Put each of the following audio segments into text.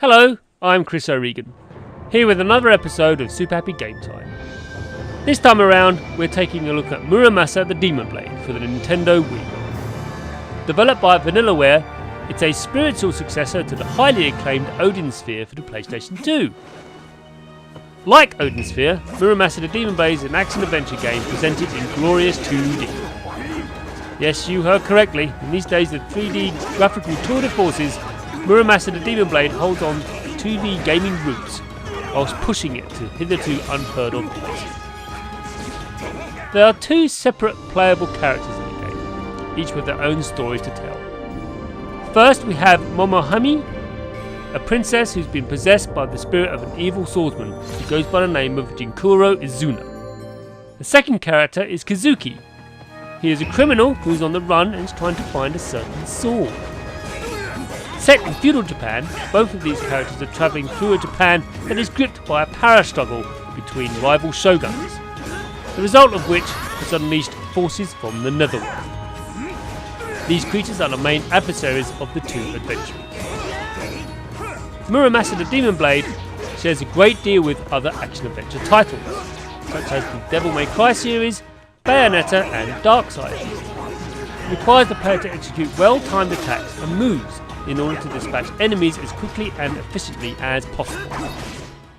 Hello, I'm Chris O'Regan, here with another episode of Super Happy Game Time. This time around, we're taking a look at Muramasa the Demon Blade for the Nintendo Wii. Developed by Vanillaware, it's a spiritual successor to the highly acclaimed Odin Sphere for the PlayStation 2. Like Odin Sphere, Muramasa the Demon Blade is an action-adventure game presented in glorious 2D. Yes, you heard correctly, in these days of 3D graphical tour de forces, Muramasa the Demon Blade holds on to 2D gaming roots, whilst pushing it to hitherto unheard of places. There are two separate playable characters in the game, each with their own stories to tell. First we have Momohime, a princess who's been possessed by the spirit of an evil swordsman who goes by the name of Jinkuro Izuna. The second character is Kazuki. He is a criminal who is on the run and is trying to find a certain sword. Set in feudal Japan, both of these characters are travelling through a Japan that is gripped by a power struggle between rival shoguns, the result of which has unleashed forces from the netherworld. These creatures are the main adversaries of the two adventurers. Muramasa the Demon Blade shares a great deal with other action-adventure titles, such as the Devil May Cry series, Bayonetta and Darkseid. It requires the player to execute well-timed attacks and moves in order to dispatch enemies as quickly and efficiently as possible.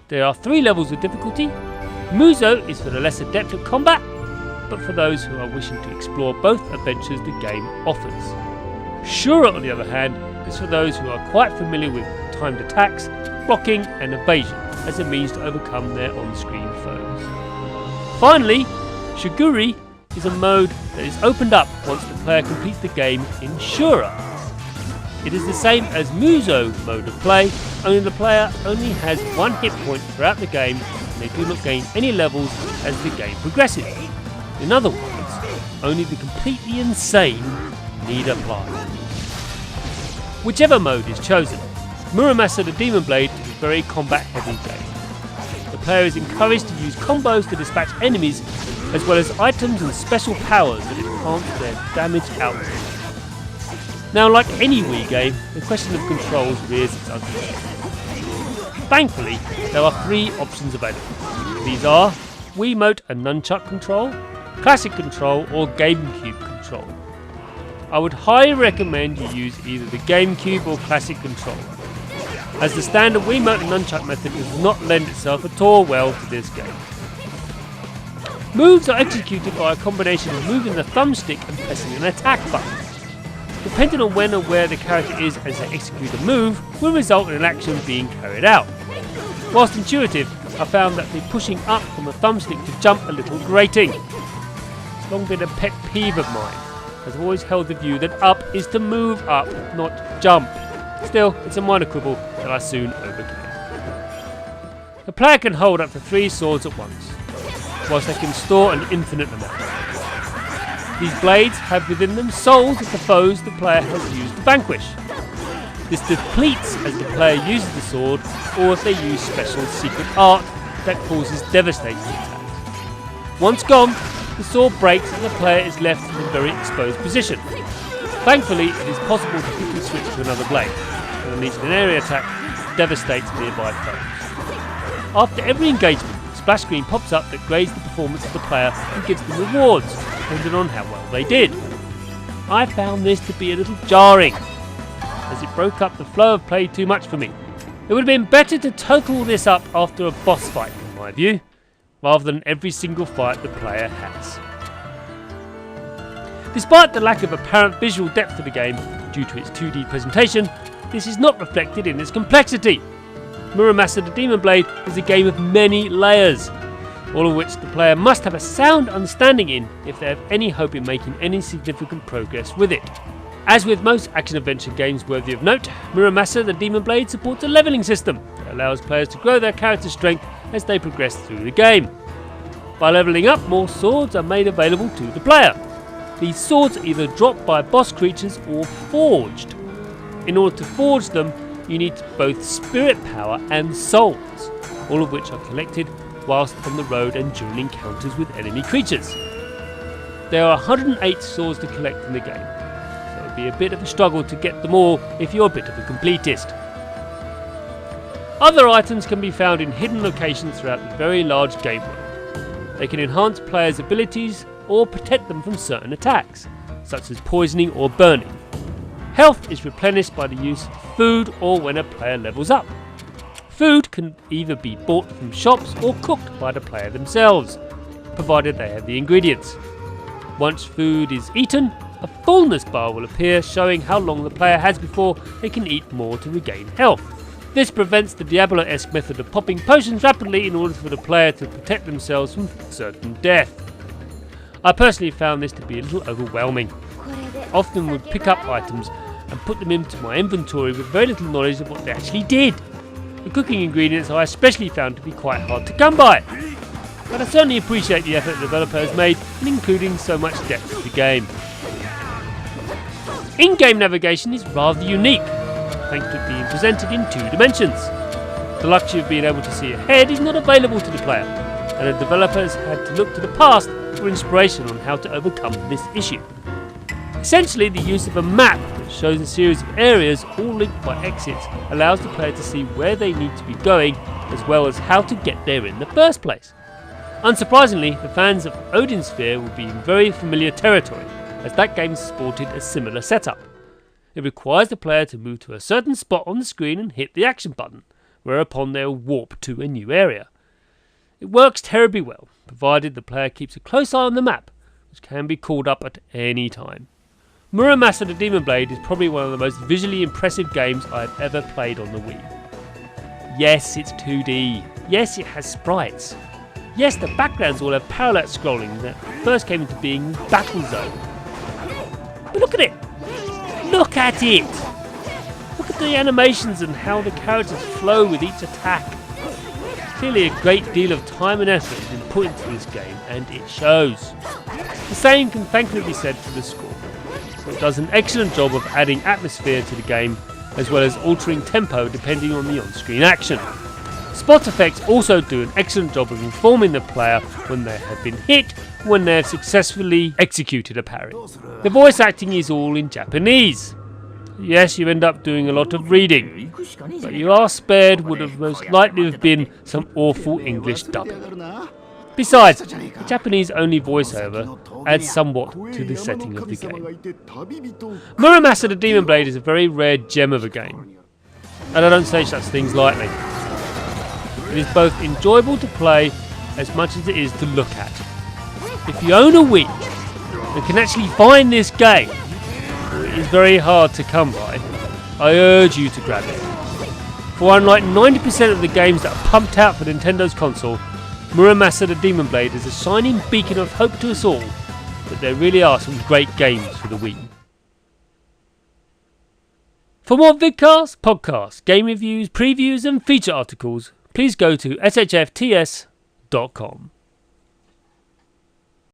There are 3 levels of difficulty. Muso is for the less adept at combat, but for those who are wishing to explore both adventures the game offers. Shura, on the other hand, is for those who are quite familiar with timed attacks, blocking and evasion as a means to overcome their on-screen foes. Finally, Shiguri is a mode that is opened up once the player completes the game in Shura. It is the same as Muso mode of play, only the player only has 1 hit point throughout the game and they do not gain any levels as the game progresses. In other words, only the completely insane need apply. Whichever mode is chosen, Muramasa the Demon Blade is a very combat-heavy game. The player is encouraged to use combos to dispatch enemies, as well as items and special powers that enhance their damage output. Now, like any Wii game, the question of controls rears its ugly head. Thankfully, there are 3 options available. These are Wiimote and Nunchuck control, Classic control or GameCube control. I would highly recommend you use either the GameCube or Classic control, as the standard Wiimote and Nunchuck method does not lend itself at all well to this game. Moves are executed by a combination of moving the thumbstick and pressing an attack button. Depending on when and where the character is as they execute a move will result in an action being carried out. Whilst intuitive, I found that the pushing up from the thumbstick to jump a little grating. It's long been a pet peeve of mine, as I've always held the view that up is to move up, not jump. Still, it's a minor quibble that I soon overcame. The player can hold up to 3 swords at once, whilst they can store an infinite amount. These blades have within them souls of the foes the player has used to vanquish. This depletes as the player uses the sword, or if they use special secret art that causes devastating attacks. Once gone, the sword breaks and the player is left in a very exposed position. Thankfully, it is possible to quickly switch to another blade, and unleash an area attack that devastates nearby foes. After every engagement, a splash screen pops up that grades the performance of the player and gives them rewards, depending on how well they did. I found this to be a little jarring, as it broke up the flow of play too much for me. It would have been better to total this up after a boss fight, in my view, rather than every single fight the player has. Despite the lack of apparent visual depth to the game due to its 2D presentation, this is not reflected in its complexity. Muramasa the Demon Blade is a game of many layers, all of which the player must have a sound understanding in if they have any hope in making any significant progress with it. As with most action-adventure games worthy of note, Muramasa the Demon Blade supports a levelling system that allows players to grow their character strength as they progress through the game. By levelling up, more swords are made available to the player. These swords are either dropped by boss creatures or forged. In order to forge them, you need both spirit power and souls, all of which are collected whilst on the road and during encounters with enemy creatures. There are 108 swords to collect in the game, so it'll be a bit of a struggle to get them all if you're a bit of a completist. Other items can be found in hidden locations throughout the very large game world. They can enhance players' abilities or protect them from certain attacks, such as poisoning or burning. Health is replenished by the use of food or when a player levels up. Food can either be bought from shops or cooked by the player themselves, provided they have the ingredients. Once food is eaten, a fullness bar will appear showing how long the player has before they can eat more to regain health. This prevents the Diablo-esque method of popping potions rapidly in order for the player to protect themselves from certain death. I personally found this to be a little overwhelming. I often would pick up items and put them into my inventory with very little knowledge of what they actually did. The cooking ingredients I especially found to be quite hard to come by. But I certainly appreciate the effort the developer has made in including so much depth to the game. In-game navigation is rather unique, thanks to it being presented in 2 dimensions. The luxury of being able to see ahead is not available to the player, and the developers had to look to the past for inspiration on how to overcome this issue. Essentially, the use of a map that shows a series of areas all linked by exits allows the player to see where they need to be going, as well as how to get there in the first place. Unsurprisingly, the fans of Odin Sphere will be in very familiar territory, as that game sported a similar setup. It requires the player to move to a certain spot on the screen and hit the action button, whereupon they'll warp to a new area. It works terribly well, provided the player keeps a close eye on the map, which can be called up at any time. Muramasa the Demon Blade is probably one of the most visually impressive games I've ever played on the Wii. Yes, it's 2D. Yes, it has sprites. Yes, the backgrounds all have parallax scrolling that first came into being in Battle Zone. But look at it! Look at it! Look at the animations and how the characters flow with each attack. Clearly a great deal of time and effort has been put into this game, and it shows. The same can thankfully be said for the score. It does an excellent job of adding atmosphere to the game, as well as altering tempo depending on the on-screen action. Spot effects also do an excellent job of informing the player when they have been hit, when they have successfully executed a parry. The voice acting is all in Japanese. Yes, you end up doing a lot of reading, but you are spared would have most likely have been some awful English dubbing. Besides, the Japanese-only voiceover adds somewhat to the setting of the game. Muramasa the Demon Blade is a very rare gem of a game, and I don't say such things lightly. It is both enjoyable to play as much as it is to look at. If you own a Wii and can actually find this game, it is very hard to come by, I urge you to grab it. For unlike 90% of the games that are pumped out for Nintendo's console, Muramasa the Demon Blade is a shining beacon of hope to us all that there really are some great games for the Wii. For more vidcasts, podcasts, game reviews, previews and feature articles, please go to shfts.com.